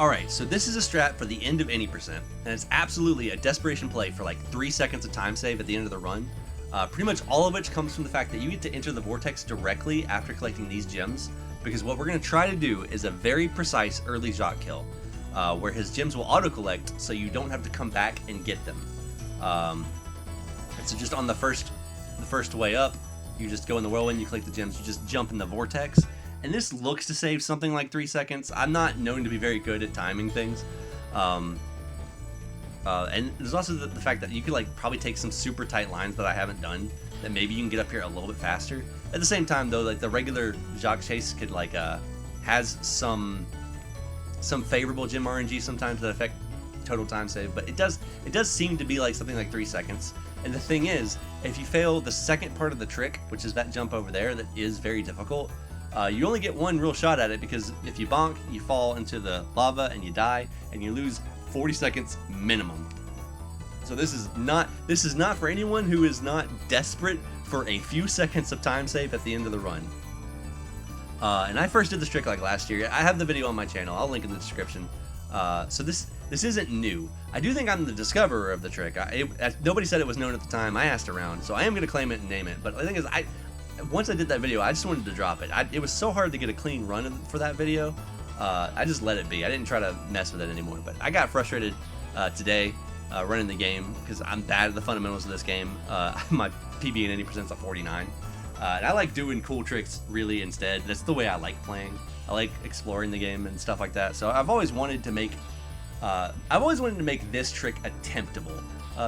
Alright, so this is a strat for the end of any percent, and it's absolutely a desperation play for like 3 seconds of time save at the end of the run. Pretty much all of which comes from the fact that you get to enter the vortex directly after collecting these gems, because what we're going to try to do is a very precise early Jacques kill, where his gems will auto-collect so you don't have to come back and get them. And so just on the first way up, you just go in the whirlwind, you collect the gems, you just jump in the vortex. And this looks to save something like 3 seconds. I'm not known to be very good at timing things. And there's also the fact that you could like probably take some super tight lines that I haven't done, that maybe you can get up here a little bit faster. At the same time though, like the regular Jacques chase could like has some favorable gem RNG sometimes that affect total time save, but it does seem to be like something like 3 seconds. And the thing is, if you fail the second part of the trick, which is that jump over there that is very difficult, you only get one real shot at it, because if you bonk, you fall into the lava and you die, and you lose 40 seconds minimum. So this is not for anyone who is not desperate for a few seconds of time save at the end of the run. And I first did this trick like last year. I have the video on my channel. I'll link in the description. So this isn't new. I do think I'm the discoverer of the trick. Nobody said it was known at the time. I asked around, so I am going to claim it and name it. But the thing is, once I did that video, I just wanted to drop it. It was so hard to get a clean run for that video. I just let it be. I didn't try to mess with it anymore. But I got frustrated today running the game because I'm bad at the fundamentals of this game. My PB and any percent's a 49. And I like doing cool tricks really instead. That's the way I like playing. I like exploring the game and stuff like that. So I've always wanted to make this trick attemptable.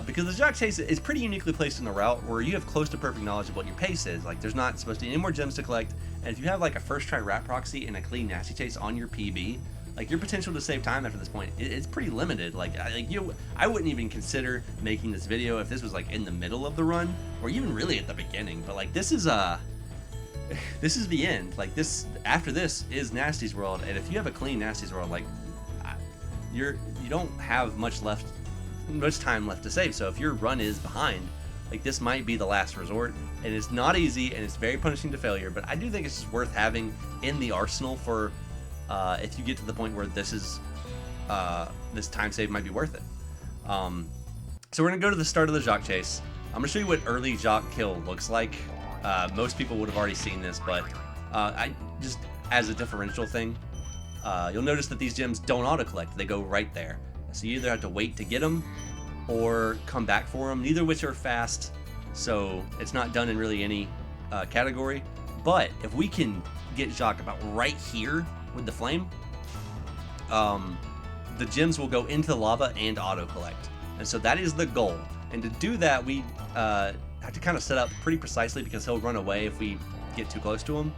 Because the Jacques chase is pretty uniquely placed in the route where you have close to perfect knowledge of what your pace is. Like there's not supposed to be any more gems to collect, and if you have like a first try rat proxy and a clean nasty chase on your PB, like your potential to save time after this point it's pretty limited. I wouldn't even consider making this video if this was like in the middle of the run or even really at the beginning. But like this is the end. Like after this is Nasty's World, and if you have a clean Nasty's World, like you don't have much time left to save. So if your run is behind, like this might be the last resort, and it's not easy and it's very punishing to failure, but I do think it's just worth having in the arsenal for if you get to the point where this time save might be worth it. So we're gonna go to the start of the Jacques chase. I'm gonna show you what early Jacques kill looks like. Most people would have already seen this, but I just as a differential thing, you'll notice that these gems don't auto collect, they go right there. So you either have to wait to get them or come back for them, neither of which are fast, so it's not done in really any category. But if we can get Jacques about right here with the flame, the gems will go into the lava and auto collect. And so that is the goal. And to do that, we have to kind of set up pretty precisely, because he'll run away if we get too close to him.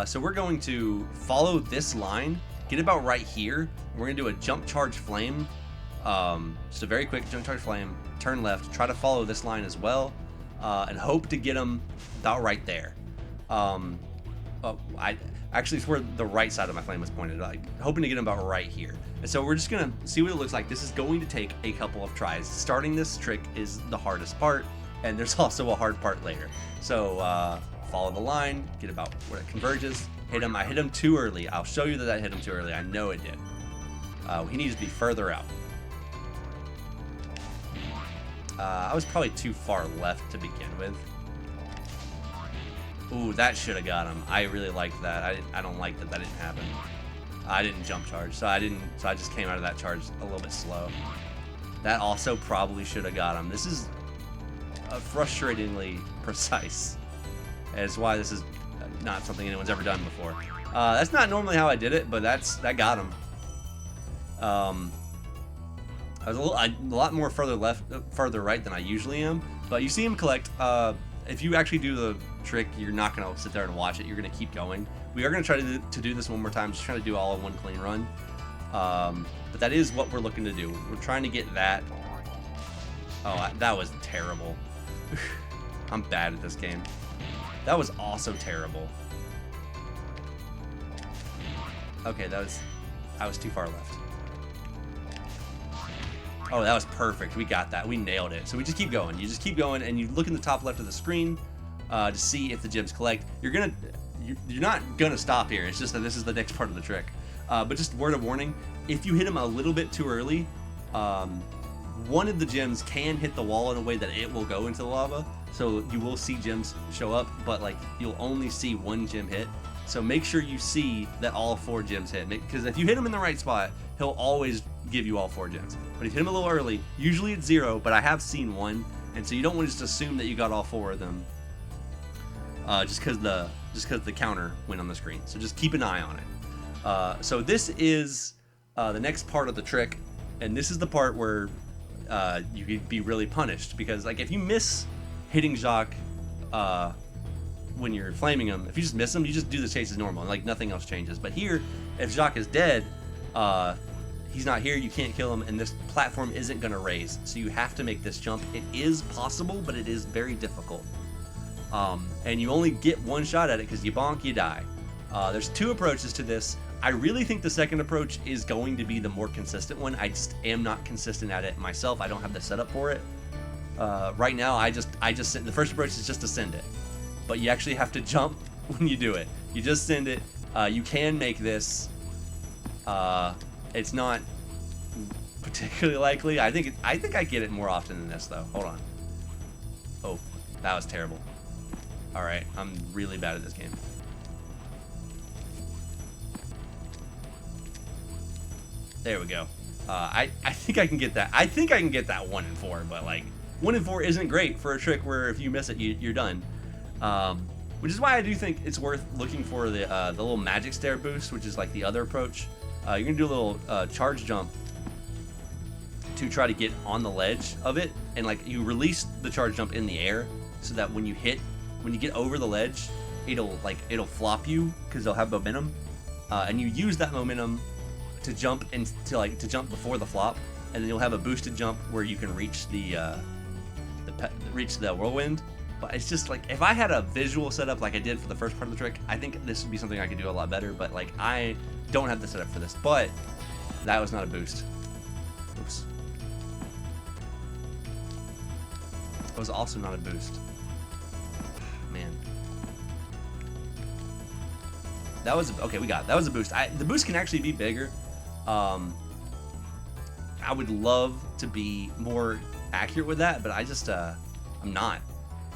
So we're going to follow this line, get about right here, and we're going to do a jump charge flame. Just a very quick jump charge flame, turn left, try to follow this line as well, and hope to get him about right there. Actually it's where the right side of my flame was pointed, like hoping to get him about right here. And so we're just gonna see what it looks like. This is going to take a couple of tries. Starting this trick is the hardest part, and there's also a hard part later. So follow the line, get about where it converges, hit him. I hit him too early. I'll show you that I hit him too early. I know it did. He needs to be further out. I was probably too far left to begin with. Ooh, that should have got him. I really liked that. I don't like that didn't happen. I didn't jump charge, so I just came out of that charge a little bit slow. That also probably should have got him. This is frustratingly precise. It's why this is not something anyone's ever done before. That's not normally how I did it, but that got him. I was a lot more further right than I usually am, but you see him collect. If you actually do the trick, you're not gonna sit there and watch it. You're gonna keep going. We are gonna try to do this one more time, just trying to do all in one clean run. But that is what we're looking to do. We're trying to get that. Oh, that was terrible. I'm bad at this game. That was also terrible. Okay, I was too far left. Oh, that was perfect. We got that. We nailed it. So we just keep going. You just keep going, and you look in the top left of the screen to see if the gems collect. You're not gonna stop here. It's just that this is the next part of the trick. But just word of warning, if you hit him a little bit too early, one of the gems can hit the wall in a way that it will go into the lava. So you will see gems show up, but like you'll only see one gem hit. So make sure you see that all 4 gems hit, because if you hit him in the right spot, he'll always give you all 4 gems. But if you hit him a little early, usually it's 0, but I have seen 1, and so you don't want to just assume that you got all 4 of them, just because the counter went on the screen. So just keep an eye on it. So this is the next part of the trick, and this is the part where you could be really punished, because like if you miss hitting Jacques when you're flaming him, if you just miss him, you just do the chase as normal, and like nothing else changes. But here, if Jacques is dead, he's not here, you can't kill him, and this platform isn't going to raise, so you have to make this jump. It is possible, but it is very difficult, and you only get one shot at it, because you bonk, you die. There's 2 approaches to this. I really think the second approach is going to be the more consistent one. I just am not consistent at it myself. I don't have the setup for it. Right now, I just the first approach is just to send it, but you actually have to jump when you do it. You just send it. You can make this. It's not particularly likely. I think I get it more often than this though. Hold on. Oh, that was terrible. All right, I'm really bad at this game. There we go. I think I can get that. I think I can get that 1 in 4, but like 1 in 4 isn't great for a trick where if you miss it, you're done. Which is why I do think it's worth looking for the little magic stair boost, which is like the other approach. You're gonna do a little charge jump to try to get on the ledge of it, and like you release the charge jump in the air, so that when you get over the ledge, it'll flop you because they'll have momentum, and you use that momentum to jump to jump before the flop, and then you'll have a boosted jump where you can reach the whirlwind. But it's just like, if I had a visual setup like I did for the first part of the trick, I think this would be something I could do a lot better. But like, I don't have the setup for this. But that was not a boost. Oops. It was also not a boost. Man. That was okay. That was a boost. The boost can actually be bigger. I would love to be more accurate with that, but I just I'm not.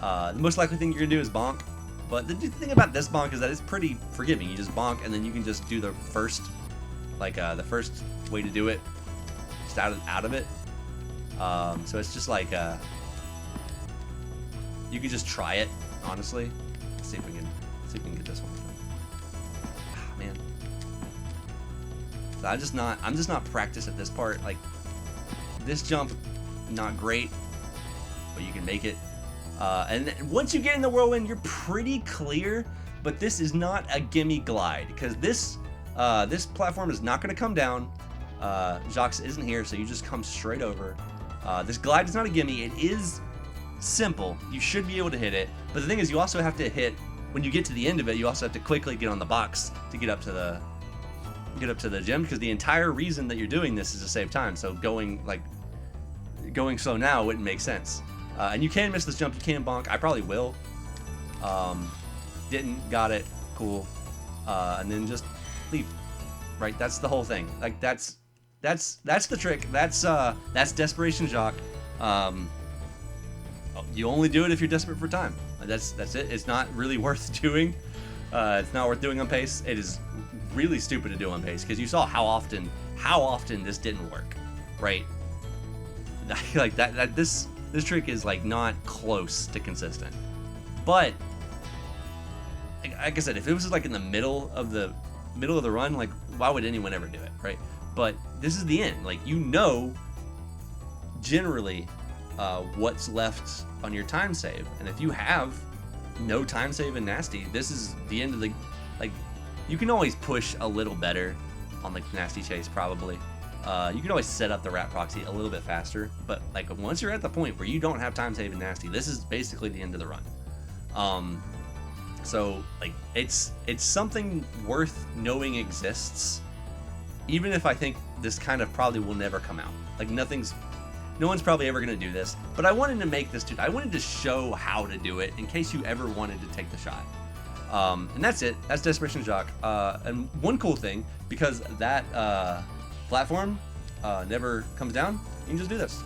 The most likely thing you're gonna do is bonk, but the thing about this bonk is that it's pretty forgiving. You just bonk, and then you can just do the first way to do it, just out of it. So it's just like you can just try it. Honestly, let's see if we can get this one. Man. So I'm just not practiced at this part. Like, this jump, not great, but you can make it. And once you get in the whirlwind, you're pretty clear. But this is not a gimme glide, because this platform is not going to come down. Jacques isn't here, so you just come straight over. This glide is not a gimme. It is simple. You should be able to hit it. But the thing is, you also have to hit. When you get to the end of it, you also have to quickly get on the box to get up to the gem, because the entire reason that you're doing this is to save time. So going slow now wouldn't make sense. And you can miss this jump. You can bonk. I probably will. Didn't. Got it. Cool. And then just leave. Right. That's the whole thing. Like, that's the trick. That's Desperation Jacques. You only do it if you're desperate for time. That's it. It's not really worth doing. It's not worth doing on pace. It is really stupid to do on pace, because you saw how often this didn't work, right? Like that this trick is like not close to consistent. But like I said, if it was like in the middle of the run, like, why would anyone ever do it, right? But this is the end. Like, you know, generally what's left on your time save, and if you have no time save in nasty, this is the end of the, like, you can always push a little better on the nasty chase, probably. You can always set up the rat proxy a little bit faster, but like, once you're at the point where you don't have time save in nasty, this is basically the end of the run. So like, it's something worth knowing exists, even if I think this kind of probably will never come out. Like, no one's probably ever going to do this, but I wanted to make this, dude. I wanted to show how to do it in case you ever wanted to take the shot. And that's it. That's Desperation Jacques. And one cool thing, because that platform never comes down, you can just do this.